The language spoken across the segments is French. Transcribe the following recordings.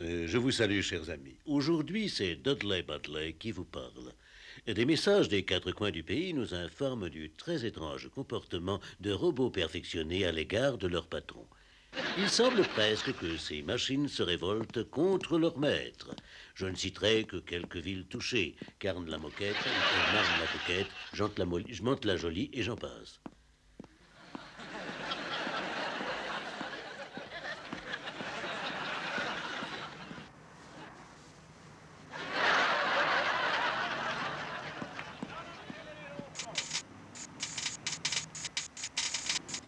Je vous salue, chers amis. Aujourd'hui, c'est Dudley Butler qui vous parle. Des messages des quatre coins du pays nous informent du très étrange comportement de robots perfectionnés à l'égard de leur patron. Il semble presque que ces machines se révoltent contre leur maître. Je ne citerai que quelques villes touchées. Carne-la-Moquette, Marne-la-Coquette, Mantes-la-Jolie et j'en passe.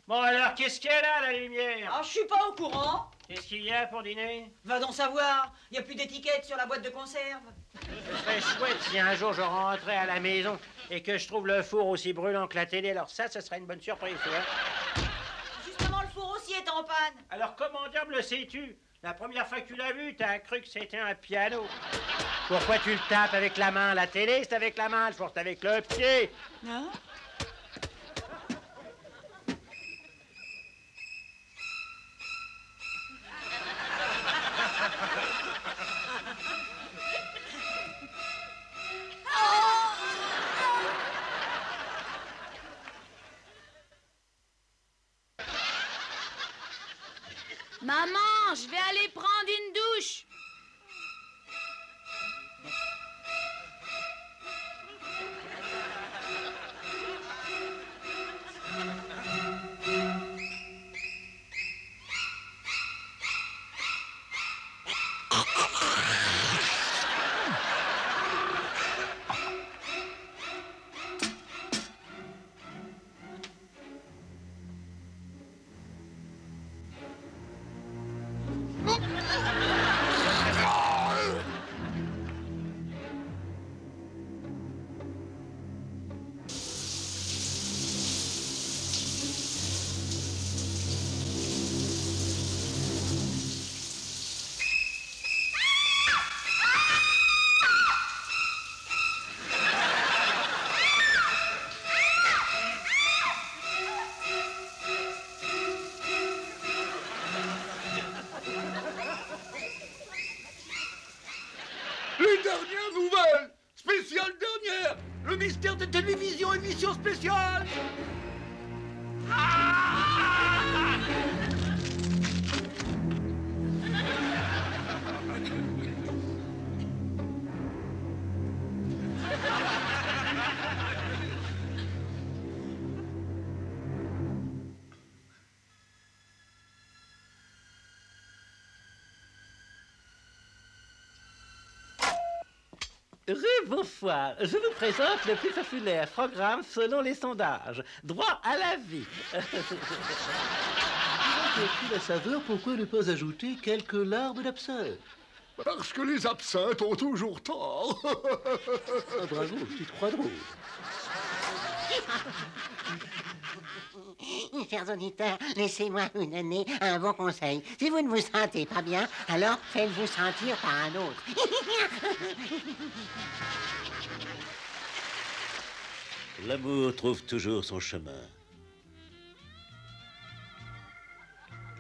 Bon alors, qu'est-ce qu'il y a là, la lumière? Ah, je suis pas au courant. Qu'est-ce qu'il y a pour dîner? Va donc savoir. Il n'y a plus d'étiquette sur la boîte de conserve. Ce serait chouette si un jour je rentrais à la maison et que je trouve le four aussi brûlant que la télé. Alors ça, ce serait une bonne surprise, tu vois. Justement, le four aussi est en panne. Alors comment diable le sais-tu? La première fois que tu l'as vu, t'as cru que c'était un piano. Pourquoi tu le tapes avec la main? La télé, c'est avec la main, le four, c'est avec le pied. Hein? Maman, je vais aller prendre une douche. Les dernières nouvelles! Spéciale dernière! Le mystère de télévision, émission spéciale! Bonsoir, je vous présente le plus populaire programme selon les sondages. Droit à la vie. La saveur, pourquoi ne pas ajouter quelques larmes d'absinthe? Parce que les absinthes ont toujours tort. Ah, bravo, tu te crois drôle. Chers auditeurs, laissez-moi vous donner un bon conseil. Si vous ne vous sentez pas bien, alors faites-vous sentir par un autre. L'amour trouve toujours son chemin.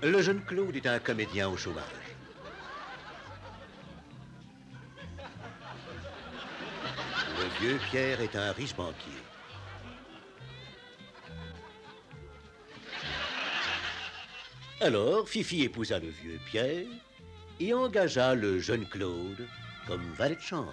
Le jeune Claude est un comédien au chômage. Le vieux Pierre est un riche banquier. Alors, Fifi épousa le vieux Pierre et engagea le jeune Claude comme valet de chambre.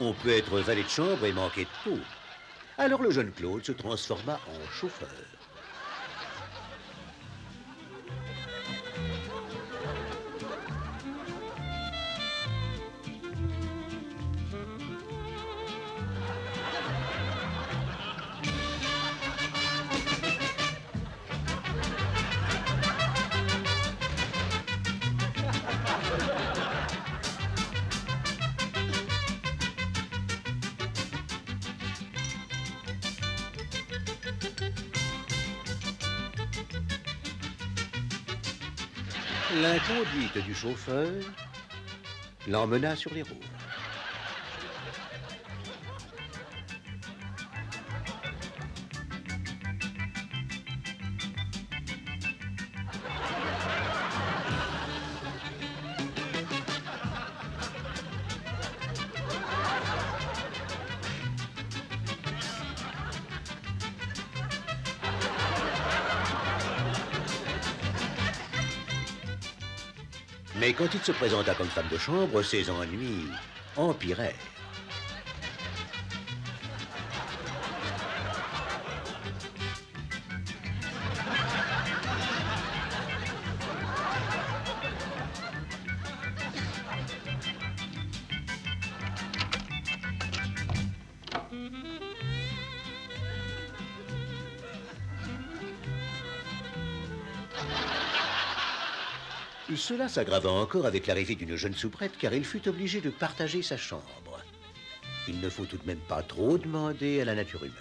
On peut être valet de chambre et manquer de peau. Alors le jeune Claude se transforma en chauffeur. L'inconduite du chauffeur l'emmena sur les roues. Mais quand il se présenta comme femme de chambre, ses ennuis empirèrent. Cela s'aggrava encore avec l'arrivée d'une jeune soubrette, car il fut obligé de partager sa chambre. Il ne faut tout de même pas trop demander à la nature humaine.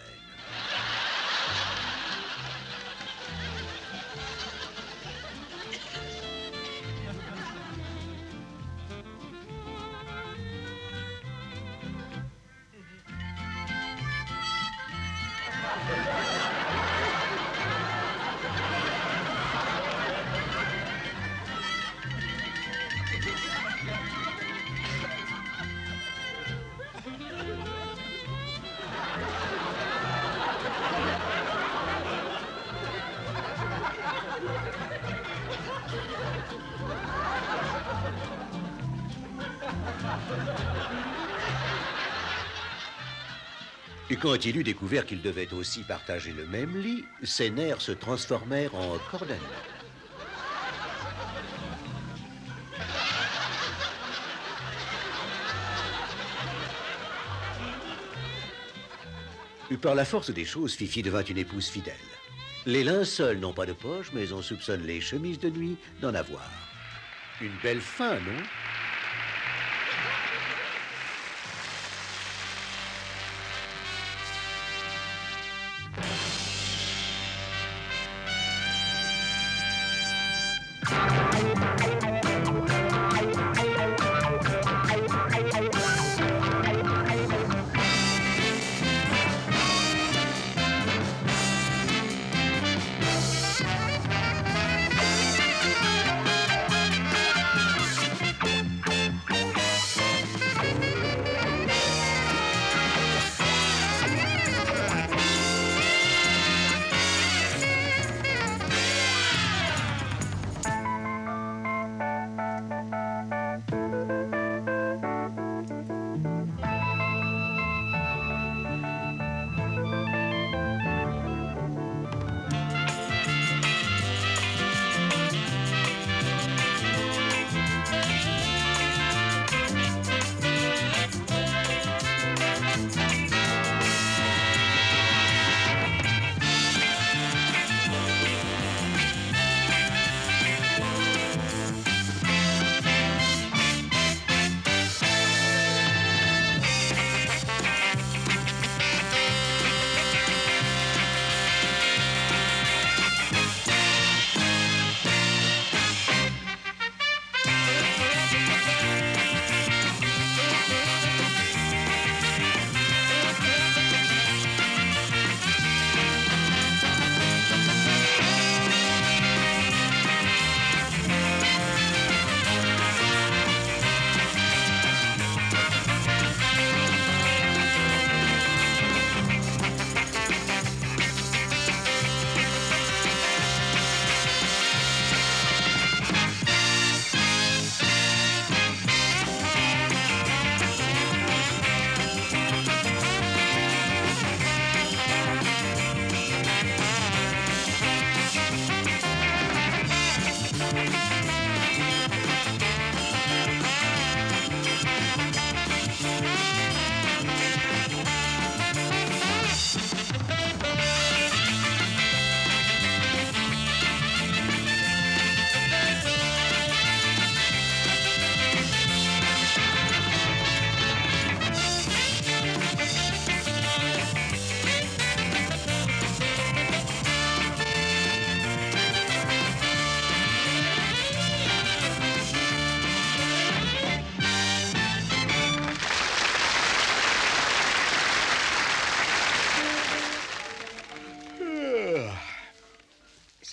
Et quand il eut découvert qu'il devait aussi partager le même lit, ses nerfs se transformèrent en cordonnets. Par la force des choses, Fifi devint une épouse fidèle. Les linceuls n'ont pas de poche, mais on soupçonne les chemises de nuit d'en avoir. Une belle fin, non ?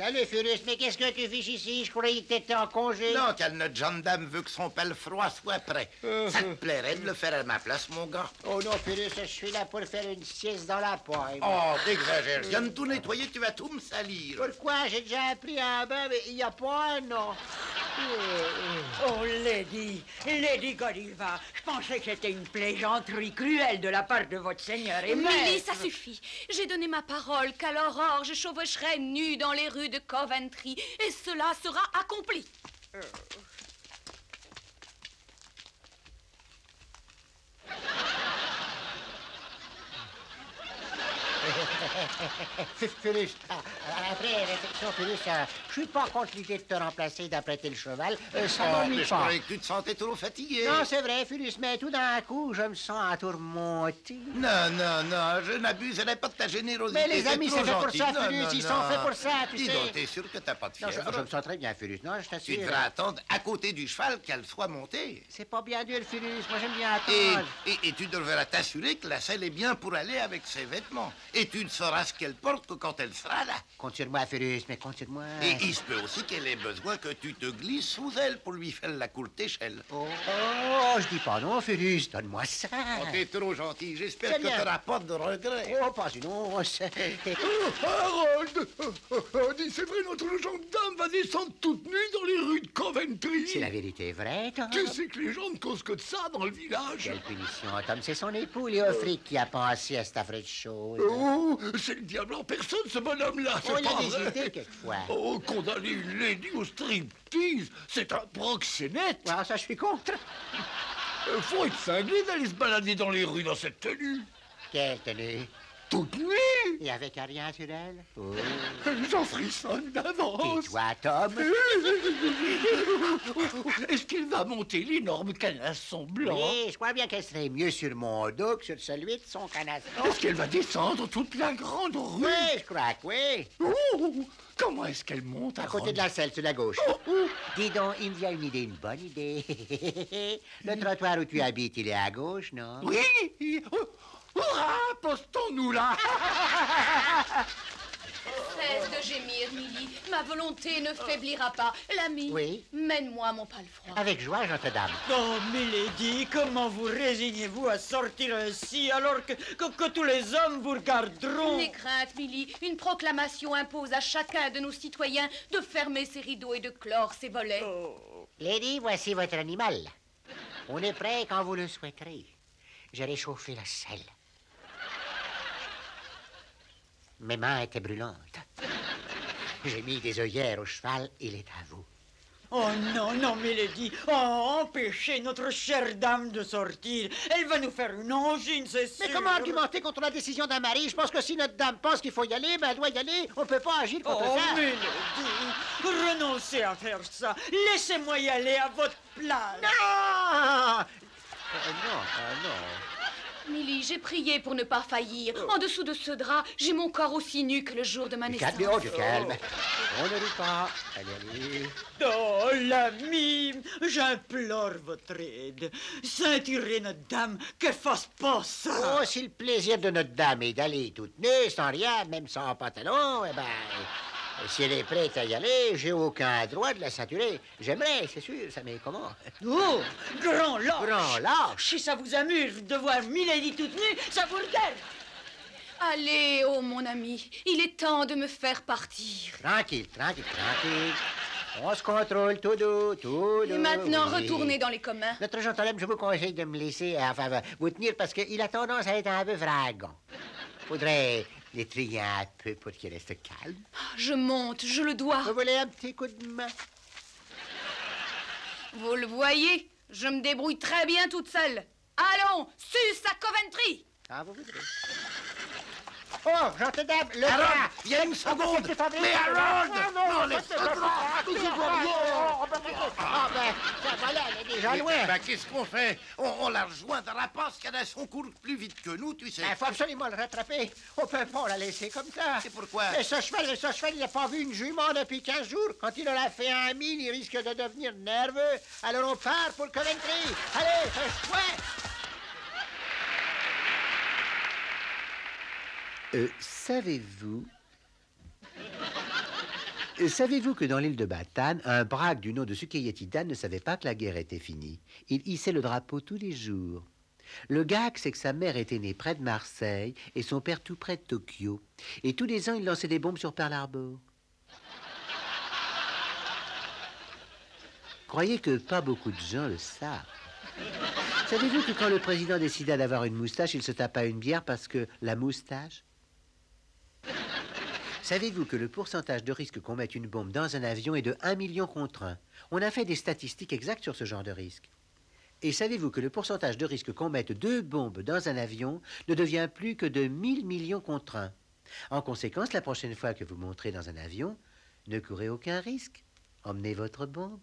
Salut, Furius, mais qu'est-ce que tu fiches ici? Je croyais que t'étais en congé. Non, car notre gendarme veut que son palefroid soit prêt. Ça te plairait de le faire à ma place, mon gars? Oh non, Furius, je suis là pour faire une sieste dans la poêle. Oh, t'exagères. Je viens de tout nettoyer, tu vas tout me salir. Pourquoi? J'ai déjà appris un bain, mais il n'y a pas un an. Oh, Lady Godiva, je pensais que c'était une plaisanterie cruelle de la part de votre seigneur et maître. Milly, ça suffit. J'ai donné ma parole qu'à l'aurore, je chevaucherai nue dans les rues de Coventry. Et cela sera accompli. Furius, après réflexion, Furius, je suis pas contre l'idée de te remplacer d'apprêter le cheval. Ça m'ennuie mais je pas. croyais que tu te sentais trop fatigué. Non, c'est vrai, Furius, mais tout d'un coup, je me sens tourmenté. Non, non, non, je n'abuserai pas de ta générosité. Mais les amis, t'es c'est trop fait pour gentil. ça, Non, Furius, non, ils non. sont faits pour ça, tu Dis sais. donc, t'es sûr que t'as pas de Non, fièvre? je me sens très bien, Furius. Non, je Tu t'assure. devrais attendre à côté du cheval qu'elle soit montée. C'est pas bien dur, Furius. Moi, j'aime bien attendre. Et tu devrais t'assurer que la selle est bien pour aller avec ses vêtements. Et tu ne sauras ce qu'elle porte que quand elle sera là. Compte sur moi, Furius, mais compte sur moi. Et il se peut aussi qu'elle ait besoin que tu te glisses sous elle pour lui faire la courte échelle. Oh, je dis pas non, Furius. Donne-moi ça. Oh, t'es trop gentil. J'espère C'est que bien. t'auras pas de regrets. Oh, pas une once. Harold! Dis, c'est vrai, notre gendarme va descendre toute nue dans les rues de Coventry. C'est la vérité vraie, Tom. Tu sais que les gens ne causent que de ça dans le village. Quelle punition, Tom. C'est son époux, Léofric, qui a pensé à cette affreuse chose. Oh, c'est le diable en personne, ce bonhomme-là, c'est Oh, il pas a des vrai. idées, quelquefois. Oh, condamner une lady au striptease, c'est un proxénète. Ah, ça, je suis contre. Faut être cinglé d'aller se balader dans les rues dans cette tenue. Quelle tenue. Toute nue. Et avec rien sur elle. Oh. J'en frissonne d'avance. Et toi, Tom? Est-ce qu'il va monter l'énorme canasson blanc? Oui, je crois bien qu'elle serait mieux sur mon dos que sur celui de son canasson. Est-ce qu'elle va descendre toute la grande rue? Oui, je crois que oui. Oh, comment est-ce qu'elle monte À côté de la selle, sur la gauche. Dis donc, il me vient une idée, une bonne idée. Le trottoir où tu habites, il est à gauche, non? Oui. Hurrah, postons-nous là. Cesse de gémir, Milly. Ma volonté ne faiblira pas. L'ami, Oui? mène-moi mon palefroid. Avec joie, Notre-Dame. Oh, Milady, comment vous résignez-vous à sortir ainsi alors que tous les hommes vous regarderont? N'aie crainte, Milly. Une proclamation impose à chacun de nos citoyens de fermer ses rideaux et de clore ses volets. Lady, voici votre animal. On est prêt quand vous le souhaiterez. J'ai réchauffé la selle. Mes mains étaient brûlantes. J'ai mis des œillères au cheval, il est à vous. Oh non, non, Milady. Oh, empêchez notre chère dame de sortir. Elle va nous faire une angine, c'est sûr. Mais comment argumenter contre la décision d'un mari? Je pense que si notre dame pense qu'il faut y aller, ben elle doit y aller. On peut pas agir contre Oh, ça. Milady, renoncez à faire ça. Laissez-moi y aller à votre place. Non! Non. Milly, j'ai prié pour ne pas faillir. En dessous de ce drap, j'ai mon corps aussi nu que le jour de ma naissance. Calme, du calme. On ne rit pas. Allez. Oh, l'ami, j'implore votre aide. Ceinturez notre dame, qu'elle fasse pas ça. Oh, si le plaisir de notre dame est d'aller toute nue, sans rien, même sans pantalon, eh ben... Si elle est prête à y aller, j'ai aucun droit de la ceinturer. J'aimerais, c'est sûr, ça, mais comment? Oh, grand lâche. Grand lâche. Si ça vous amuse de voir Milady toute nue, ça vous regarde. Allez, oh mon ami, il est temps de me faire partir. Tranquille. On se contrôle tout doux. Et maintenant, oui. retournez dans les communs. Notre gentilhomme, je vous conseille de me laisser, vous tenir parce qu'il a tendance à être un peu fragant. Faudrait l'étrier un peu pour qu'il reste calme. Je monte, je le dois. Vous voulez un petit coup de main? Vous le voyez, je me débrouille très bien toute seule. Allons, sus à Coventry. Ah, vous voudrez. Oh, gentilhomme, le Harold, gars! viens une seconde. Mais Harold! Non, laisse-le Ah, ben, ça, voilà, elle est déjà loin. Ben, qu'est-ce qu'on fait? On la rejoindra pas, ce canasson court plus vite que nous, tu sais. Il faut absolument le rattraper. On peut pas la laisser comme ça. C'est pourquoi? Mais ce cheval, il n'a pas vu une jument depuis 15 jours. Quand il aura fait un mille, il risque de devenir nerveux. Alors on part pour Coventry. Allez, fais-toi! Savez-vous Savez-vous que dans l'île de Batane, un braque du nom de Sukeyetidan ne savait pas que la guerre était finie? Il hissait le drapeau tous les jours. Le gag, c'est que sa mère était née près de Marseille et son père tout près de Tokyo. Et tous les ans, il lançait des bombes sur Pearl Harbor. Croyez que pas beaucoup de gens le savent. Savez-vous que quand le président décida d'avoir une moustache, il se tapa une bière parce que la moustache? Savez-vous que le pourcentage de risque qu'on mette une bombe dans un avion est de 1 million contre 1? On a fait des statistiques exactes sur ce genre de risque. Et savez-vous que le pourcentage de risque qu'on mette 2 bombes dans un avion ne devient plus que de 1000 millions contre 1? En conséquence, la prochaine fois que vous monterez dans un avion, ne courez aucun risque. Emmenez votre bombe.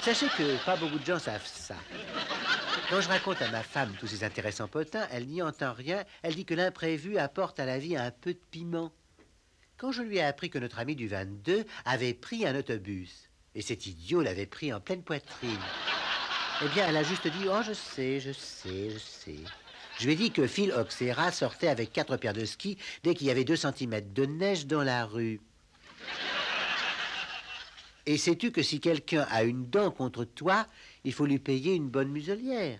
Sachez que pas beaucoup de gens savent ça. Quand je raconte à ma femme tous ces intéressants potins, elle n'y entend rien. Elle dit que l'imprévu apporte à la vie un peu de piment. Quand je lui ai appris que notre ami du 22 avait pris un autobus, et cet idiot l'avait pris en pleine poitrine, eh bien, elle a juste dit « Oh, je sais. » Je lui ai dit que Phil Oxera sortait avec 4 paires de skis dès qu'il y avait 2 centimètres de neige dans la rue. Et sais-tu que si quelqu'un a une dent contre toi, il faut lui payer une bonne muselière?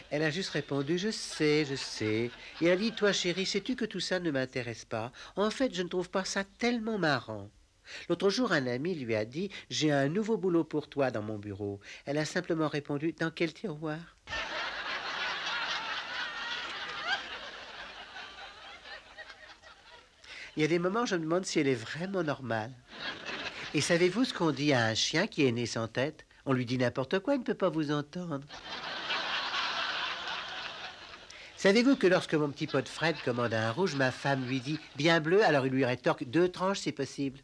Elle a juste répondu, je sais. Et elle a dit, toi chérie, sais-tu que tout ça ne m'intéresse pas? En fait, je ne trouve pas ça tellement marrant. L'autre jour, un ami lui a dit, j'ai un nouveau boulot pour toi dans mon bureau. Elle a simplement répondu, dans quel tiroir? Il y a des moments où je me demande si elle est vraiment normale. Et savez-vous ce qu'on dit à un chien qui est né sans tête? On lui dit n'importe quoi, il ne peut pas vous entendre. Savez-vous que lorsque mon petit pote Fred commande un rouge, ma femme lui dit « bien bleu », alors il lui rétorque « 2 tranches, c'est possible ».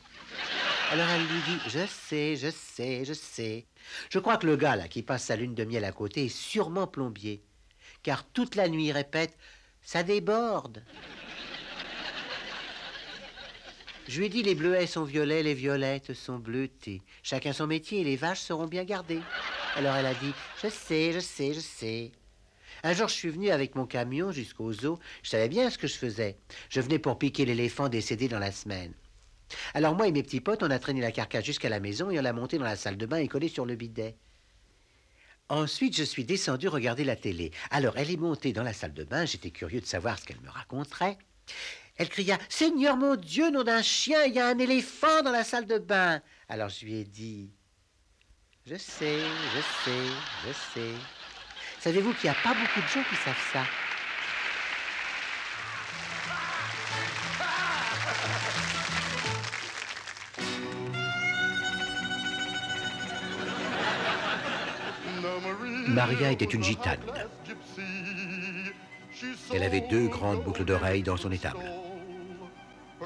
Alors elle lui dit « je sais ». Je crois que le gars là qui passe sa lune de miel à côté est sûrement plombier. Car toute la nuit il répète « ça déborde ». Je lui ai dit, les bleuets sont violets, les violettes sont bleutées. Chacun son métier et les vaches seront bien gardées. Alors elle a dit, je sais. Un jour, je suis venu avec mon camion jusqu'au zoo. Je savais bien ce que je faisais. Je venais pour piquer l'éléphant décédé dans la semaine. Alors moi et mes petits potes, on a traîné la carcasse jusqu'à la maison et on l'a montée dans la salle de bain et collée sur le bidet. Ensuite, je suis descendu regarder la télé. Alors, elle est montée dans la salle de bain. J'étais curieux de savoir ce qu'elle me raconterait. Elle cria « Seigneur mon Dieu, nom d'un chien, il y a un éléphant dans la salle de bain !» Alors je lui ai dit « Je sais. » Savez-vous qu'il n'y a pas beaucoup de gens qui savent ça? Maria était une gitane. Elle avait 2 grandes boucles d'oreilles dans son étable.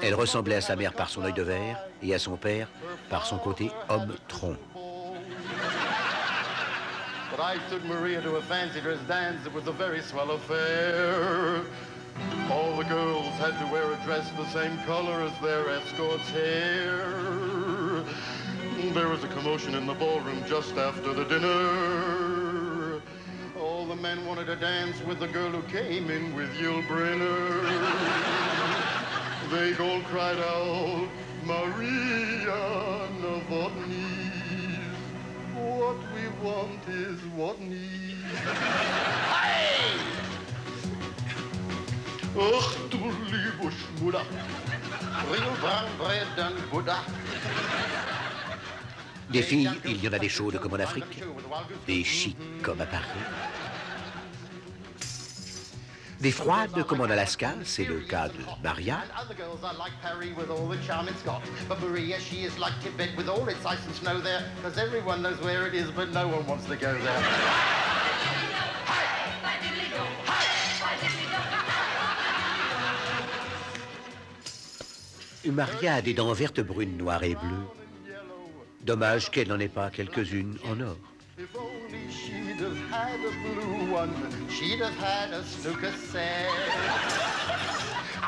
Elle ressemblait à sa mère par son œil de verre et à son père par son côté homme-tronc. But I took Maria to a fancy dress dance. It was a very swell affair. All the girls had to wear a dress the same color as their escort's hair. There was a commotion in the ballroom just after the dinner. All the men wanted to dance with the girl who came in with Yul Brynner. They all cried out, Maria Novotny. What we want is what needs. Hey! Ach du liebe Schmutter, real brown bread and Buddha. Des filles, il y en a des chaudes comme en Afrique, des chics comme à Paris, des froides comme en Alaska, c'est le cas de Maria. Maria a des dents vertes, brunes, noires et bleues. Dommage qu'elle n'en ait pas quelques-unes en or. If only she'd have had a blue one, she'd have had a snooker set.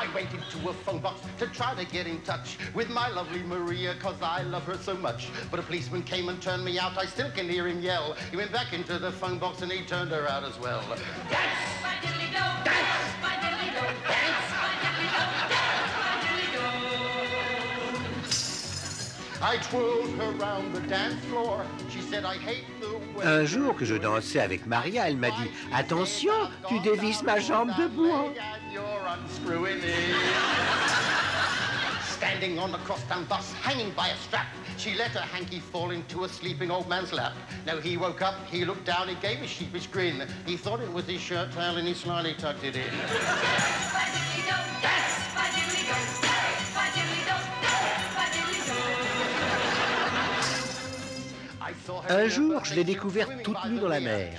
I went into a phone box to try to get in touch with my lovely Maria, cause I love her so much. But a policeman came and turned me out. I still can hear him yell. He went back into the phone box and he turned her out as well. Dance! I twirled her round the dance floor. She said I hate the way. Un jour que je dansais avec Maria, elle m'a dit « Attention, tu dévisses ma jambe de bois !» Standing on the crosstown bus, hanging by a strap, she let her hanky fall into a sleeping old man's lap. Now he woke up, he looked down, he gave a sheepish grin. He thought it was his shirt tail and he slyly tucked it in. Un jour, je l'ai découverte toute nue dans la mer.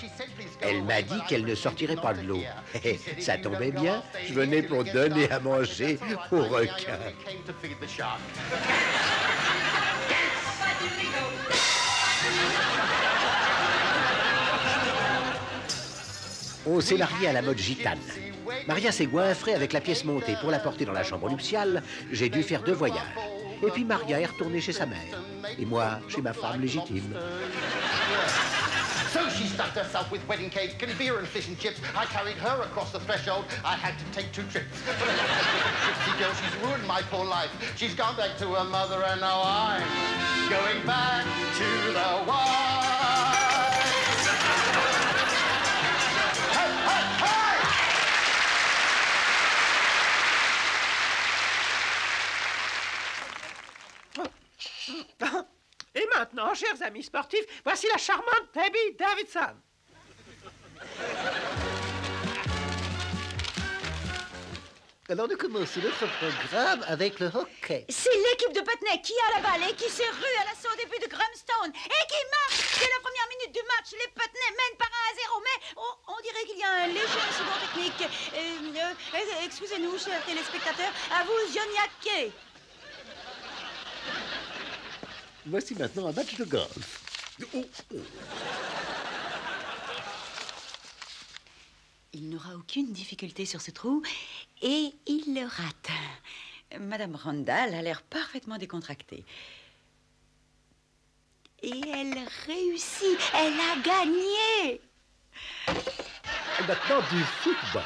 Elle m'a dit qu'elle ne sortirait pas de l'eau. Ça tombait bien, je venais pour donner à manger aux requins. On s'est mariés à la mode gitane. Maria s'est goinfrée avec la pièce montée. Pour la porter dans la chambre nuptiale, j'ai dû faire 2 voyages. Et puis Maria est retournée chez sa mère. Et moi, chez ma femme légitime. So she stuffed herself with wedding cake and beer and fish and chips. I carried her across the threshold. I had to take 2 trips. But I left the gypsy girl, she's ruined my poor life. She's gone back to her mother and now I'm going back to the wife. Hey, hey, hey! Et maintenant, chers amis sportifs, voici la charmante Debbie Davidson. Alors nous commençons notre programme avec le hockey. C'est l'équipe de Putney qui a la balle et qui se rue à l'assaut des buts de Grahamstown et qui marque dès la première minute du match. Les Putney mènent par 1-0, mais on dirait qu'il y a un léger incident technique. Excusez-nous, chers téléspectateurs, à vous, Joniak. Voici maintenant un match de golf. Il n'aura aucune difficulté sur ce trou et il le rate. Madame Randall a l'air parfaitement décontractée. Et elle réussit, elle a gagné. Et maintenant du football.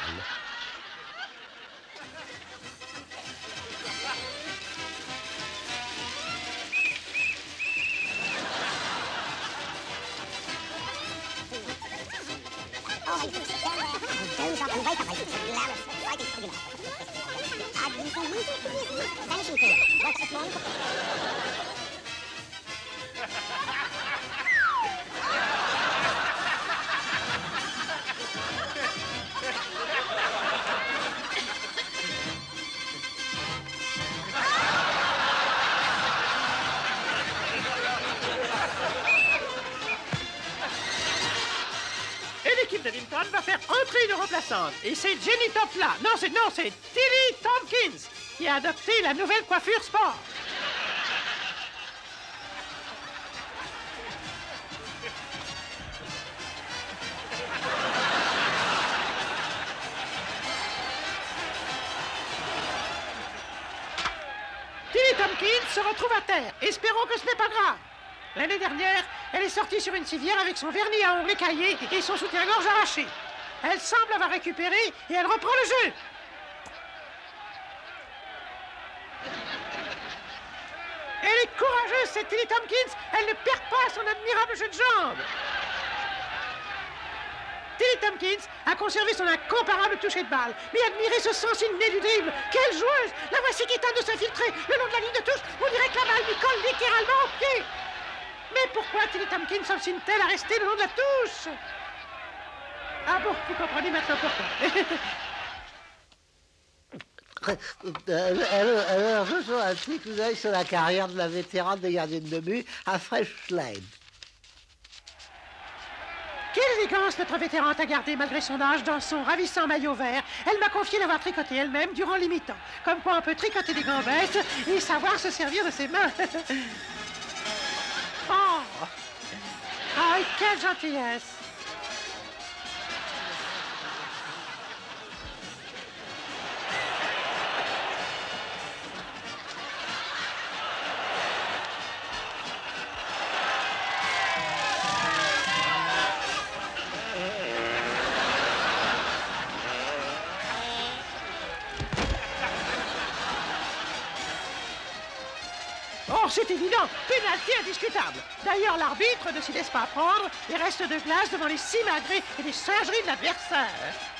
Va faire entrer une remplaçante. Et c'est Jenny Topla. Non, c'est Tilly Tompkins qui a adopté la nouvelle coiffure sport. Tilly Tompkins se retrouve à terre. Espérons que ce n'est pas grave. L'année dernière, elle est sortie sur une civière avec son vernis à ongles écaillé et son soutien-gorge arraché. Elle semble avoir récupéré et elle reprend le jeu. Elle est courageuse, cette Tilly Tompkins. Elle ne perd pas son admirable jeu de jambes. Tilly Tompkins a conservé son incomparable toucher de balle. Mais admirez ce sens inéludible. Quelle joueuse! La voici qui tente de s'infiltrer le long de la ligne de touche. On dirait que la balle lui colle littéralement au pied. Mais pourquoi Tilly Tompkins s'obstine-t-elle à rester le long de la touche? Ah bon, vous comprenez maintenant pourquoi. Alors, je joue un petit coup d'œil sur la carrière de la vétérane des gardiennes de but à Freshline. Quelle élégance notre vétérante a gardé malgré son âge dans son ravissant maillot vert. Elle m'a confié l'avoir tricoté elle-même durant les mi-temps. Comme quoi on peut tricoter des gambettes et savoir se servir de ses mains. Oh! Ah, quelle gentillesse! c'est évident, pénalty indiscutable. D'ailleurs, l'arbitre ne s'y laisse pas prendre et reste de glace devant les simagrées et les singeries de l'adversaire.